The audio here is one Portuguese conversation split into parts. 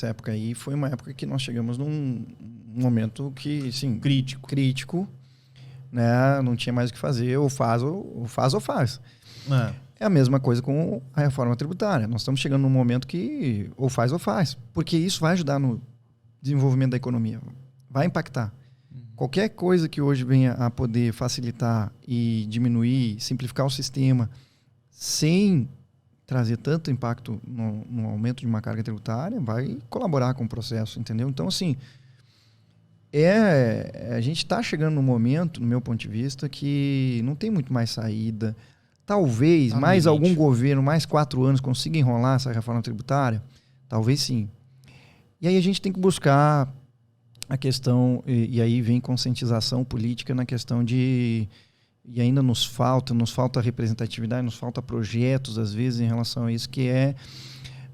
nessa época aí foi uma época que nós chegamos num momento que, sim, crítico, né? Não tinha mais o que fazer, ou faz. É a mesma coisa com a reforma tributária. Nós estamos chegando num momento que ou faz, porque isso vai ajudar no desenvolvimento da economia, vai impactar. Qualquer coisa que hoje venha a poder facilitar e diminuir, simplificar o sistema, sem trazer tanto impacto no aumento de uma carga tributária, vai colaborar com o processo, entendeu? Então, assim, a gente está chegando num momento, no meu ponto de vista, que não tem muito mais saída. Talvez mais algum governo, mais 4 anos, consiga enrolar essa reforma tributária? Talvez sim. E aí a gente tem que buscar a questão, e aí vem conscientização política na questão de... E ainda nos falta representatividade, nos falta projetos, às vezes, em relação a isso, que é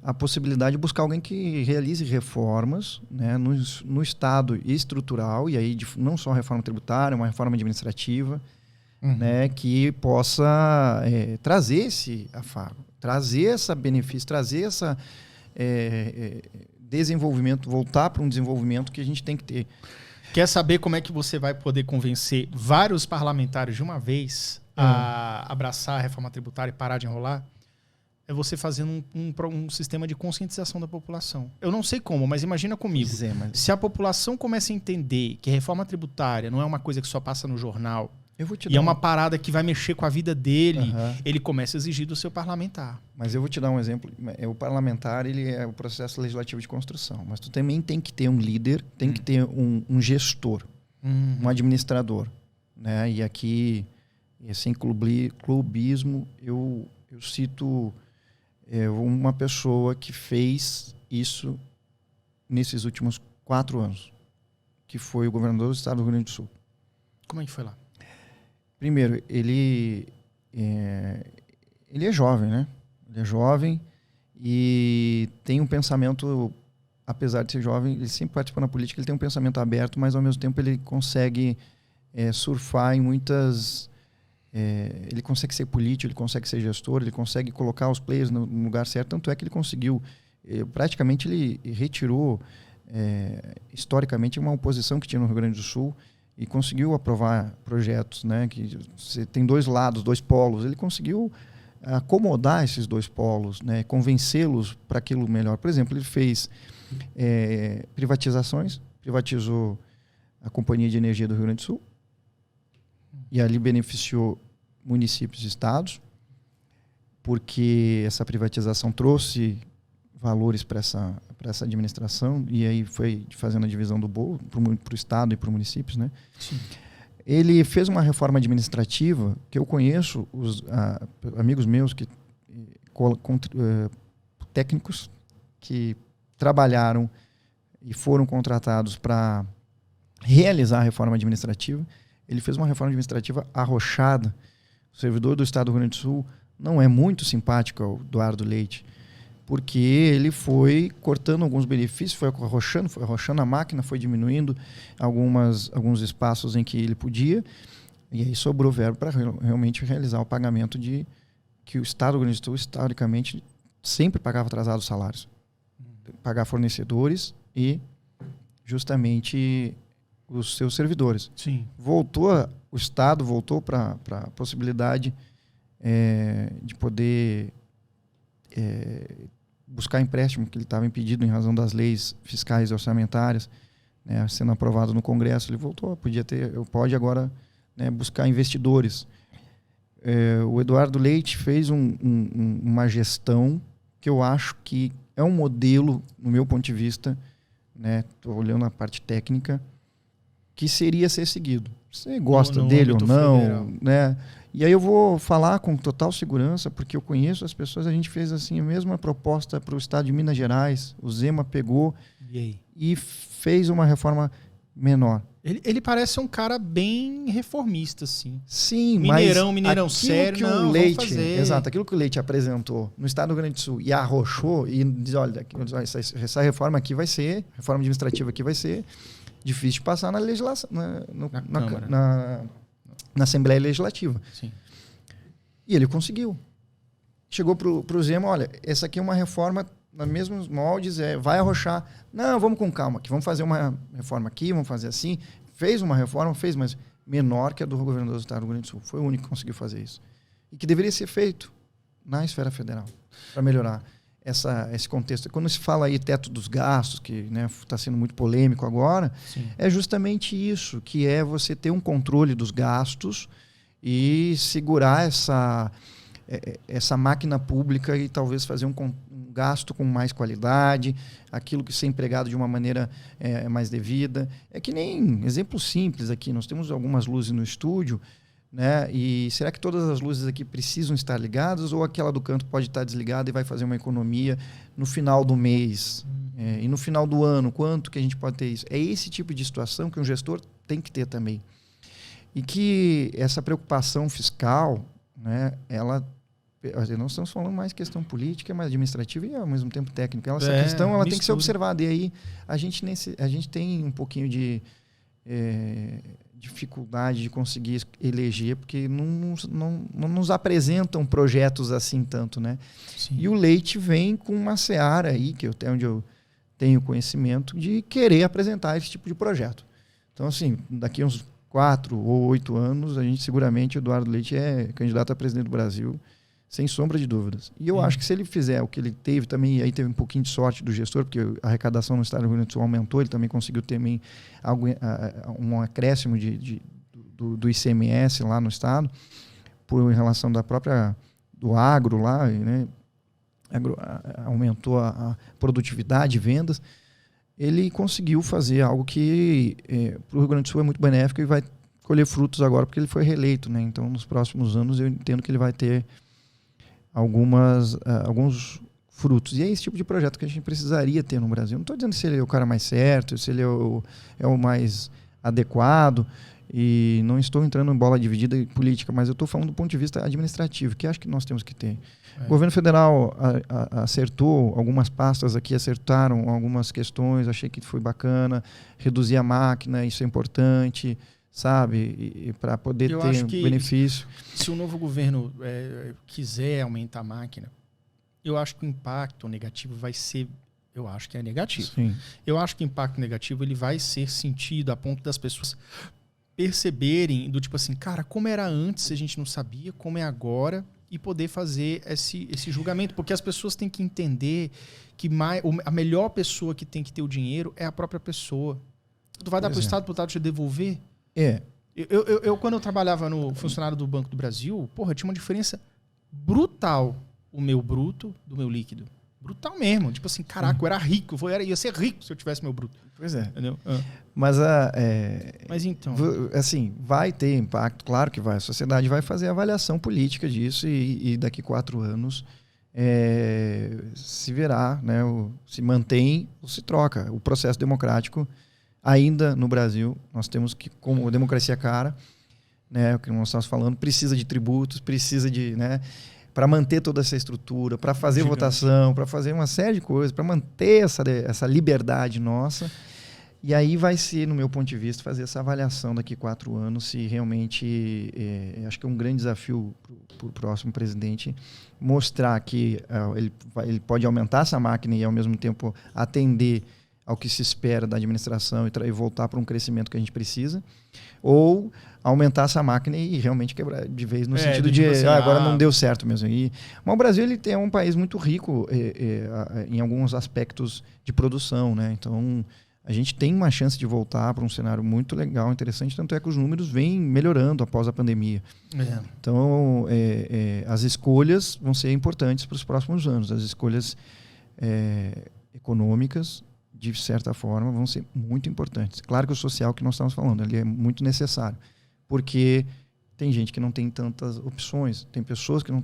a possibilidade de buscar alguém que realize reformas, né, no Estado estrutural, e aí não só reforma tributária, uma reforma administrativa, né, que possa trazer esse afago, trazer esse benefício, trazer esse desenvolvimento, voltar para um desenvolvimento que a gente tem que ter. Quer saber como é que você vai poder convencer vários parlamentares de uma vez a abraçar a reforma tributária e parar de enrolar? É você fazendo um sistema de conscientização da população. Eu não sei como, mas imagina comigo. Se a população começa a entender que a reforma tributária não é uma coisa que só passa no jornal, e é uma parada que vai mexer com a vida dele, ele começa a exigir do seu parlamentar. Mas eu vou te dar um exemplo. O parlamentar, ele é o processo legislativo de construção. Mas tu também tem que ter um líder, tem que ter um gestor, um administrador. Né? E aqui, sem clubismo, eu cito uma pessoa que fez isso nesses últimos 4 anos, que foi o governador do estado do Rio Grande do Sul. Como é que foi lá? Primeiro, ele é jovem, né? Ele é jovem e tem um pensamento, apesar de ser jovem, ele sempre participa na política, ele tem um pensamento aberto, mas ao mesmo tempo ele consegue surfar em muitas... ele consegue ser político, ele consegue ser gestor, ele consegue colocar os players no lugar certo, tanto é que ele conseguiu, praticamente ele retirou, historicamente, uma oposição que tinha no Rio Grande do Sul, e conseguiu aprovar projetos, né, que você tem 2 lados, 2 polos. Ele conseguiu acomodar esses 2 polos, né, convencê-los para aquilo melhor. Por exemplo, ele fez privatizações, privatizou a Companhia de Energia do Rio Grande do Sul, e ali beneficiou municípios e estados, porque essa privatização trouxe valores para essa administração, e aí foi fazendo a divisão do bolo para o estado e para os municípios, né? Sim. Ele fez uma reforma administrativa que eu conheço, amigos meus, técnicos que trabalharam e foram contratados para realizar a reforma administrativa. Ele fez uma reforma administrativa arrochada. O servidor do estado do Rio Grande do Sul não é muito simpático ao Eduardo Leite, porque ele foi cortando alguns benefícios, foi arrochando a máquina, foi diminuindo alguns espaços em que ele podia, e aí sobrou verbo para realmente realizar o pagamento que o Estado do Rio Grande do Sul, historicamente, sempre pagava atrasados salários. Pagar fornecedores e, justamente, os seus servidores. Sim. O Estado voltou para a possibilidade de poder... buscar empréstimo, que ele estava impedido em razão das leis fiscais e orçamentárias, né, sendo aprovado no Congresso. Ele voltou, pode agora, né, buscar investidores. O Eduardo Leite fez uma gestão que eu acho que é um modelo, no meu ponto de vista, né, estou olhando a parte técnica, que seria ser seguido. Você gosta dele ou não, né? E aí eu vou falar com total segurança, porque eu conheço as pessoas. A gente fez assim a mesma proposta para o estado de Minas Gerais. O Zema pegou e fez uma reforma menor. Ele parece um cara bem reformista, assim. Sim, Mineirão sério, exato, aquilo que o Leite apresentou no estado do Rio Grande do Sul e arrochou e diz, olha, essa reforma aqui vai ser, reforma administrativa aqui vai ser difícil de passar na legislação, na Assembleia Legislativa. Sim. E ele conseguiu. Chegou para o Zema, olha, essa aqui é uma reforma nos mesmos moldes, vai arrochar. Não, vamos com calma aqui, vamos fazer uma reforma aqui, vamos fazer assim. Fez uma reforma, mas menor que a do governador do estado do Rio Grande do Sul. Foi o único que conseguiu fazer isso. E que deveria ser feito na esfera federal, para melhorar esse contexto. Quando se fala aí teto dos gastos, que está sendo muito polêmico agora, sim, é justamente isso, que é você ter um controle dos gastos e segurar essa máquina pública e talvez fazer um gasto com mais qualidade, aquilo que ser empregado de uma maneira mais devida. É que nem exemplo simples aqui, nós temos algumas luzes no estúdio, né? E será que todas as luzes aqui precisam estar ligadas ou aquela do canto pode estar desligada e vai fazer uma economia no final do mês? E no final do ano, quanto que a gente pode ter isso? É esse tipo de situação que um gestor tem que ter também. E que essa preocupação fiscal, né, não estamos falando mais questão política, mas administrativa e ao mesmo tempo técnica. Essa questão tem que ser observada. E aí a gente tem um pouquinho de dificuldade de conseguir eleger, porque não nos apresentam projetos assim tanto, né? Sim. E o Leite vem com uma seara aí, que até onde eu tenho conhecimento, de querer apresentar esse tipo de projeto. Então, assim, daqui a uns 4 ou 8 anos, a gente seguramente, o Eduardo Leite é candidato a presidente do Brasil, sem sombra de dúvidas. E eu acho que se ele fizer o que ele teve também, e aí teve um pouquinho de sorte do gestor, porque a arrecadação no estado do Rio Grande do Sul aumentou, ele também conseguiu ter um acréscimo do ICMS lá no estado, em relação do agro lá, né? Aumentou a produtividade, vendas. Ele conseguiu fazer algo que para o Rio Grande do Sul é muito benéfico e vai colher frutos agora, porque ele foi reeleito, né? Então, nos próximos anos, eu entendo que ele vai ter alguns frutos. E é esse tipo de projeto que a gente precisaria ter no Brasil. Não estou dizendo se ele é o cara mais certo, se ele é o mais adequado, e não estou entrando em bola dividida política, mas eu estou falando do ponto de vista administrativo, que acho que nós temos que ter. O governo federal acertou, algumas pastas aqui acertaram algumas questões, achei que foi bacana, reduzir a máquina, isso é importante, sabe? E para poder eu ter benefício. Se o novo governo quiser aumentar a máquina, eu acho que o impacto negativo vai ser... Eu acho que é negativo. Sim. Eu acho que o impacto negativo ele vai ser sentido a ponto das pessoas perceberem, do tipo assim, cara, como era antes, a gente não sabia, como é agora, e poder fazer esse julgamento. Porque as pessoas têm que entender que a melhor pessoa que tem que ter o dinheiro é a própria pessoa. Tu vai dar para o Estado, para o Estado te devolver? Eu, quando eu trabalhava no funcionário do Banco do Brasil, tinha uma diferença brutal o meu bruto do meu líquido. Brutal mesmo. Tipo assim, caraca, eu era rico. Ia ser rico se eu tivesse meu bruto. Pois é. Entendeu? Mas então... assim, vai ter impacto, claro que vai. A sociedade vai fazer a avaliação política disso e daqui 4 anos se verá, né, se mantém ou se troca. O processo democrático, ainda no Brasil, nós temos que, como a democracia cara, né, o que nós estamos falando, precisa de tributos, precisa de... Né, para manter toda essa estrutura, para fazer votação, para fazer uma série de coisas, para manter essa liberdade nossa. E aí vai ser, no meu ponto de vista, fazer essa avaliação daqui 4 anos, se realmente, acho que é um grande desafio para o próximo presidente, mostrar que ele pode aumentar essa máquina e, ao mesmo tempo, atender ao que se espera da administração e voltar para um crescimento que a gente precisa, ou aumentar essa máquina e realmente quebrar de vez no sentido de agora não deu certo mesmo. Mas o Brasil ele é um país muito rico em alguns aspectos de produção, né? Então a gente tem uma chance de voltar para um cenário muito legal, interessante, tanto é que os números vêm melhorando após a pandemia. Então as escolhas vão ser importantes para os próximos anos, as escolhas econômicas, de certa forma, vão ser muito importantes. Claro que o social que nós estamos falando, ele é muito necessário, porque tem gente que não tem tantas opções, tem pessoas que não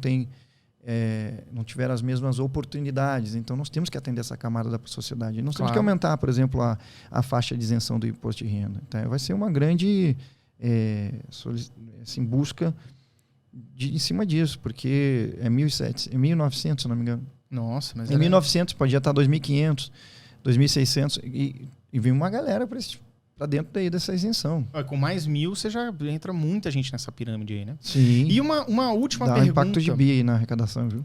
tiveram as mesmas oportunidades, então nós temos que atender essa camada da sociedade. Nós temos que aumentar, por exemplo, a faixa de isenção do imposto de renda. Então, vai ser uma grande busca em cima disso, porque é 1.900, se não me engano. Nossa, mas em 1.900 podia estar 2.500, 2.600 e vem uma galera para dentro daí dessa isenção. Com mais 1.000 você já entra muita gente nessa pirâmide aí, né? Sim. E uma última pergunta. Dá um impacto de BI aí na arrecadação, viu?